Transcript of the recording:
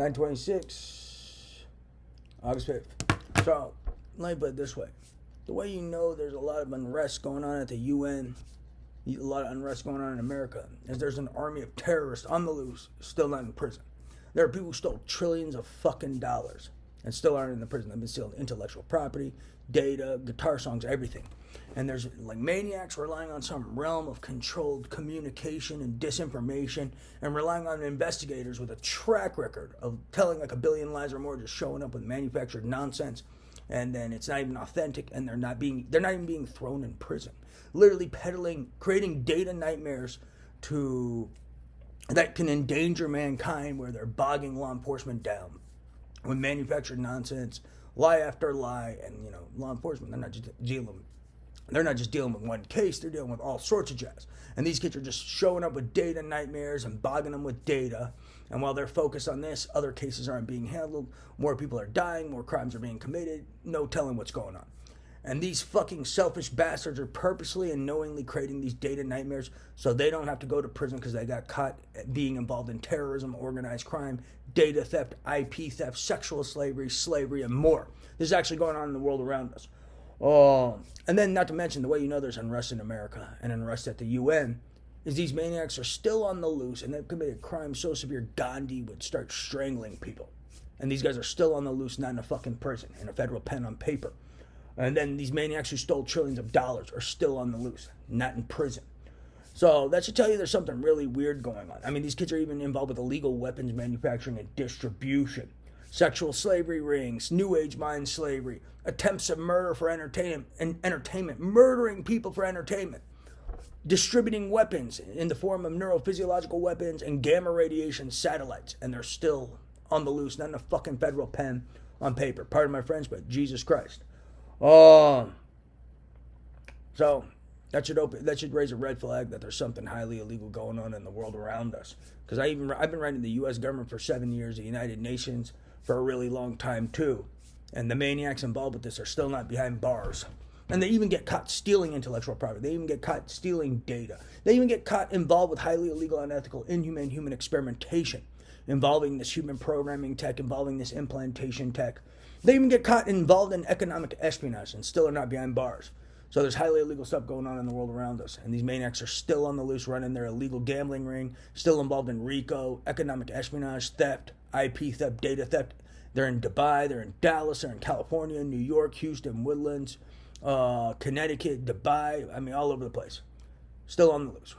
9/26, August 5th. So, let me put it this way. The way you know there's a lot of unrest going on at the UN, a lot of unrest going on in America, is there's an army of terrorists on the loose, still not in prison. There are people who stole trillions of fucking dollars and still aren't in the prison. They've been stealing intellectual property, data, guitar songs, everything. And there's like maniacs relying on some realm of controlled communication and disinformation and relying on investigators with a track record of telling like a billion lies or more, just showing up with manufactured nonsense. And then it's not even authentic, and they're not even being thrown in prison. Literally peddling, creating data nightmares that can endanger mankind, where they're bogging law enforcement down with manufactured nonsense, lie after lie. And law enforcement, they're not just dealing with one case, they're dealing with all sorts of jazz. And these kids are just showing up with data nightmares and bogging them with data. And while they're focused on this, other cases aren't being handled. More people are dying, more crimes are being committed, no telling what's going on. And these fucking selfish bastards are purposely and knowingly creating these data nightmares so they don't have to go to prison because they got caught being involved in terrorism, organized crime, data theft, IP theft, sexual slavery, and more. This is actually going on in the world around us. And then not to mention the way there's unrest in America and unrest at the UN is these maniacs are still on the loose, and they've committed crimes so severe Gandhi would start strangling people. And these guys are still on the loose, not in a fucking prison, in a federal pen on paper. And then these maniacs who stole trillions of dollars are still on the loose, not in prison. So that should tell you there's something really weird going on. I mean, these kids are even involved with illegal weapons manufacturing and distribution, sexual slavery rings, New Age mind slavery, attempts of murder for entertainment, murdering people for entertainment, distributing weapons in the form of neurophysiological weapons and gamma radiation satellites. And they're still on the loose, not in a fucking federal pen on paper. Pardon my French, but Jesus Christ. So that should raise a red flag that there's something highly illegal going on in the world around us. Because I've been writing the U.S. government for 7 years, the United Nations for a really long time too, and the maniacs involved with this are still not behind bars. And they even get caught stealing intellectual property. They even get caught stealing data. They even get caught involved with highly illegal, unethical, inhumane human experimentation involving this human programming tech, involving this implantation tech. They even get caught involved in economic espionage and still are not behind bars. So there's highly illegal stuff going on in the world around us. And these maniacs are still on the loose, running their illegal gambling ring, still involved in RICO, economic espionage, theft, IP theft, data theft. They're in Dubai, they're in Dallas, they're in California, New York, Houston, Woodlands, Connecticut, Dubai. I mean, all over the place. Still on the loose.